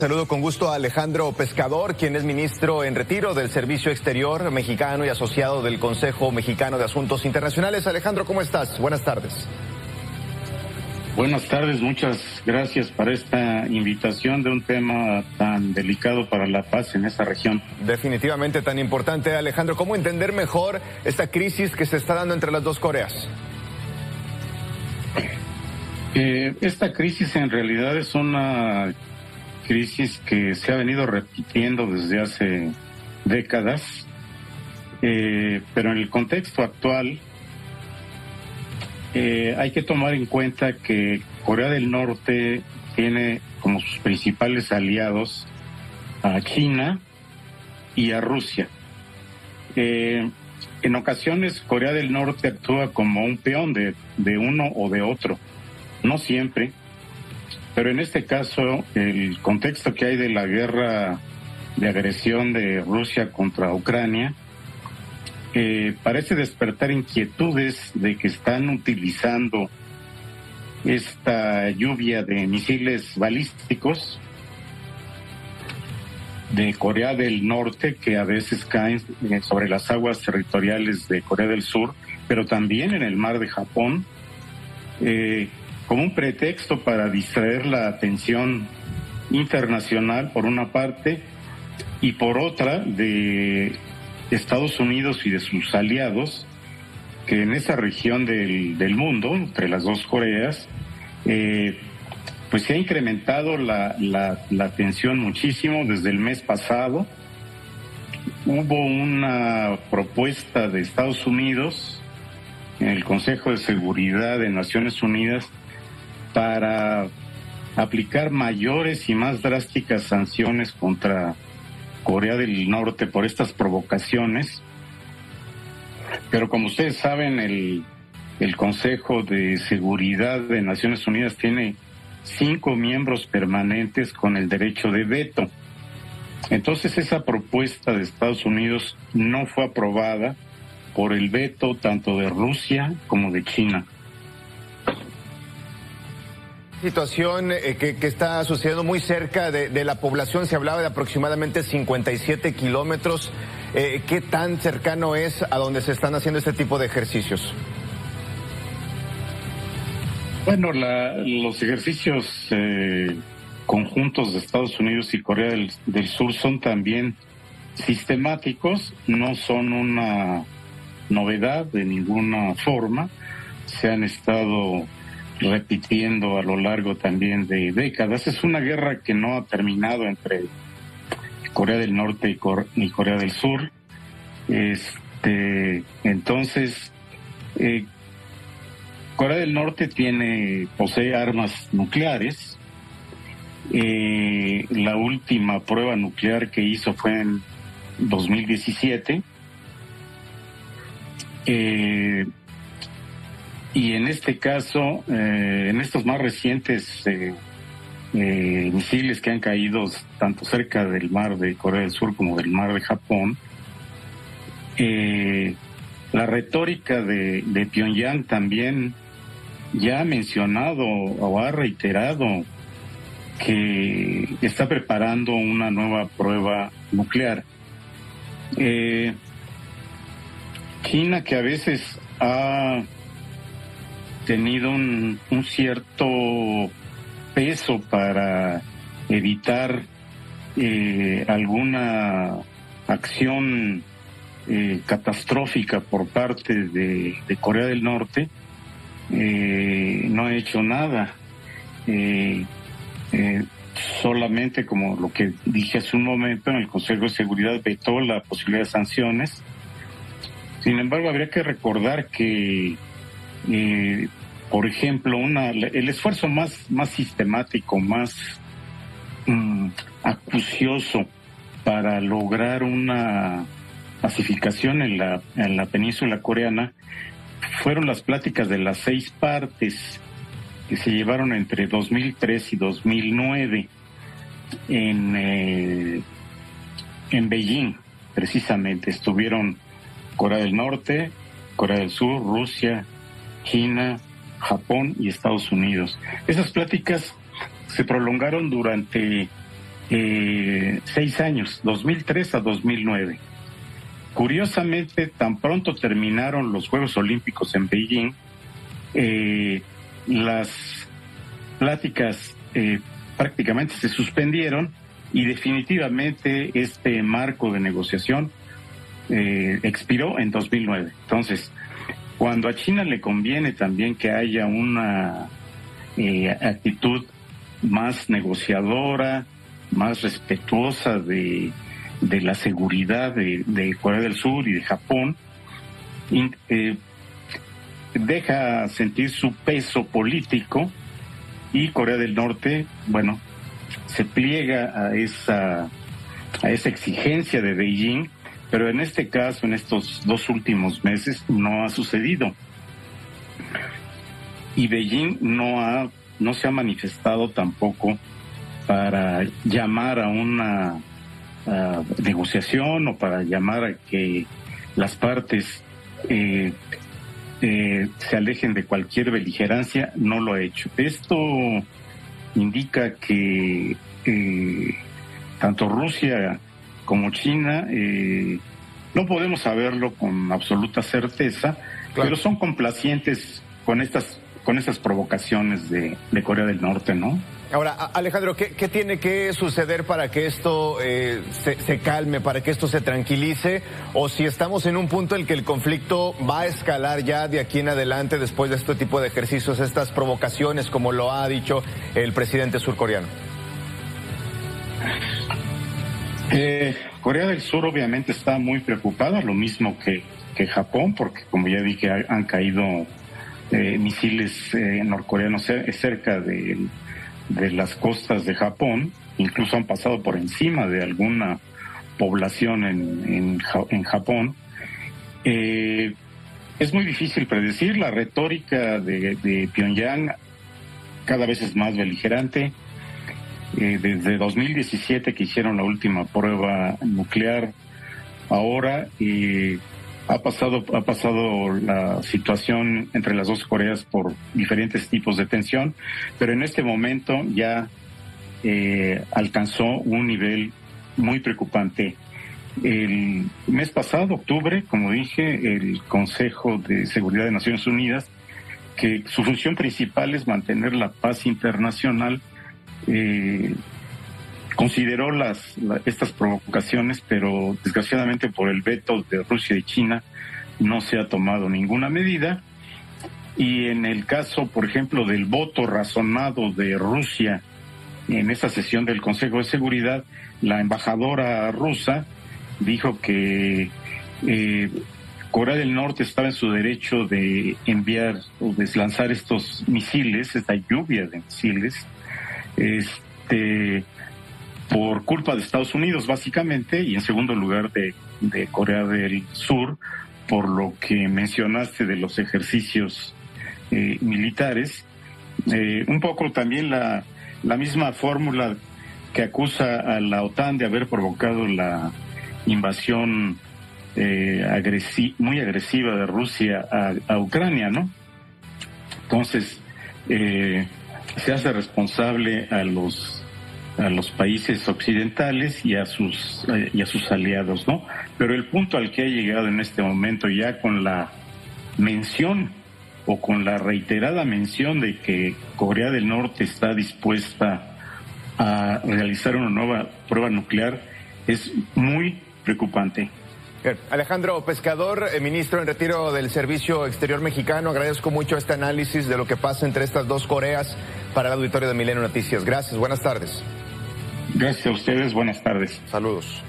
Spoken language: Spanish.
Saludo con gusto a Alejandro Pescador, quien es ministro en retiro del Servicio Exterior Mexicano y asociado del Consejo Mexicano de Asuntos Internacionales. Alejandro, ¿cómo estás? Buenas tardes. Buenas tardes, muchas gracias por esta invitación de un tema tan delicado para la paz en esta región. Definitivamente tan importante, Alejandro. ¿Cómo entender mejor esta crisis que se está dando entre las dos Coreas? Esta crisis en realidad es una crisis que se ha venido repitiendo desde hace décadas, pero en el contexto actual hay que tomar en cuenta que Corea del Norte tiene como sus principales aliados a China y a Rusia. En ocasiones Corea del Norte actúa como un peón de uno o de otro, no siempre. Pero en este caso, el contexto que hay de la guerra de agresión de Rusia contra Ucrania parece despertar inquietudes de que están utilizando esta lluvia de misiles balísticos de Corea del Norte, que a veces caen sobre las aguas territoriales de Corea del Sur, pero también en el mar de Japón, como un pretexto para distraer la atención internacional, por una parte, y por otra, de Estados Unidos y de sus aliados, que en esa región del mundo, entre las dos Coreas, pues se ha incrementado la tensión muchísimo desde el mes pasado. Hubo una propuesta de Estados Unidos en el Consejo de Seguridad de Naciones Unidas para aplicar mayores y más drásticas sanciones contra Corea del Norte por estas provocaciones. Pero como ustedes saben, el Consejo de Seguridad de Naciones Unidas tiene 5 miembros permanentes con el derecho de veto. Entonces esa propuesta de Estados Unidos no fue aprobada por el veto tanto de Rusia como de China. Situación que está sucediendo muy cerca de la población. Se hablaba de aproximadamente 57 kilómetros. ¿Qué tan cercano es a donde se están haciendo este tipo de ejercicios? Bueno, los ejercicios conjuntos de Estados Unidos y Corea del Sur son también sistemáticos, no son una novedad de ninguna forma. Se han estado repitiendo a lo largo también de décadas. Es una guerra que no ha terminado entre Corea del Norte y Corea del Sur. Entonces, Corea del Norte posee armas nucleares. La última prueba nuclear que hizo fue en 2017. Y en este caso, en estos más recientes misiles que han caído tanto cerca del mar de Corea del Sur como del mar de Japón, la retórica de Pyongyang también ya ha mencionado o ha reiterado que está preparando una nueva prueba nuclear. China, que a veces ha tenido un cierto peso para evitar alguna acción catastrófica por parte de Corea del Norte, no ha hecho nada. Solamente, como lo que dije hace un momento, en el Consejo de Seguridad vetó la posibilidad de sanciones. Sin embargo, habría que recordar que por ejemplo, el esfuerzo más sistemático, más acucioso para lograr una pacificación en la península coreana fueron las pláticas de las 6 partes que se llevaron entre 2003 y 2009 en Beijing. Precisamente estuvieron Corea del Norte, Corea del Sur, Rusia, China, Japón y Estados Unidos. Esas pláticas se prolongaron durante 6 años, 2003 a 2009. Curiosamente, tan pronto terminaron los Juegos Olímpicos en Beijing, las pláticas prácticamente se suspendieron y definitivamente este marco de negociación expiró en 2009. Entonces, cuando a China le conviene también que haya una actitud más negociadora, más respetuosa de la seguridad de Corea del Sur y de Japón, deja sentir su peso político, y Corea del Norte, bueno, se pliega a esa exigencia de Beijing, pero en este caso, en estos 2 últimos meses, no ha sucedido. Y Beijing no se ha manifestado tampoco para llamar a una negociación o para llamar a que las partes se alejen de cualquier beligerancia. No lo ha hecho. Esto indica que tanto Rusia como China, no podemos saberlo con absoluta certeza, claro, pero son complacientes con estas provocaciones de Corea del Norte, ¿no? Ahora, Alejandro, ¿qué tiene que suceder para que esto se calme, para que esto se tranquilice? O si estamos en un punto en el que el conflicto va a escalar ya de aquí en adelante después de este tipo de ejercicios, estas provocaciones, como lo ha dicho el presidente surcoreano. Corea del Sur obviamente está muy preocupada, lo mismo que Japón, porque como ya dije, han caído misiles norcoreanos cerca de las costas de Japón, incluso han pasado por encima de alguna población en Japón. Es muy difícil predecir. La retórica de Pyongyang cada vez es más beligerante. Desde 2017, que hicieron la última prueba nuclear, ahora ha pasado la situación entre las dos Coreas por diferentes tipos de tensión, pero en este momento ya alcanzó un nivel muy preocupante. El mes pasado, octubre, como dije, el Consejo de Seguridad de Naciones Unidas, que su función principal es mantener la paz internacional, consideró estas provocaciones, pero desgraciadamente por el veto de Rusia y China no se ha tomado ninguna medida. Y en el caso, por ejemplo, del voto razonado de Rusia en esa sesión del Consejo de Seguridad, la embajadora rusa dijo que Corea del Norte estaba en su derecho de enviar o de lanzar estos misiles, esta lluvia de misiles, por culpa de Estados Unidos, básicamente, y en segundo lugar de Corea del Sur, por lo que mencionaste de los ejercicios militares. Un poco también la misma fórmula que acusa a la OTAN de haber provocado la invasión muy agresiva de Rusia a Ucrania, ¿no? Entonces, se hace responsable a los países occidentales y a sus aliados, ¿no? Pero el punto al que ha llegado en este momento, ya con la mención o con la reiterada mención de que Corea del Norte está dispuesta a realizar una nueva prueba nuclear, es muy preocupante. Bien. Alejandro Pescador, ministro en retiro del Servicio Exterior Mexicano, agradezco mucho este análisis de lo que pasa entre estas dos Coreas para el auditorio de Milenio Noticias. Gracias, buenas tardes. Gracias a ustedes, buenas tardes. Saludos.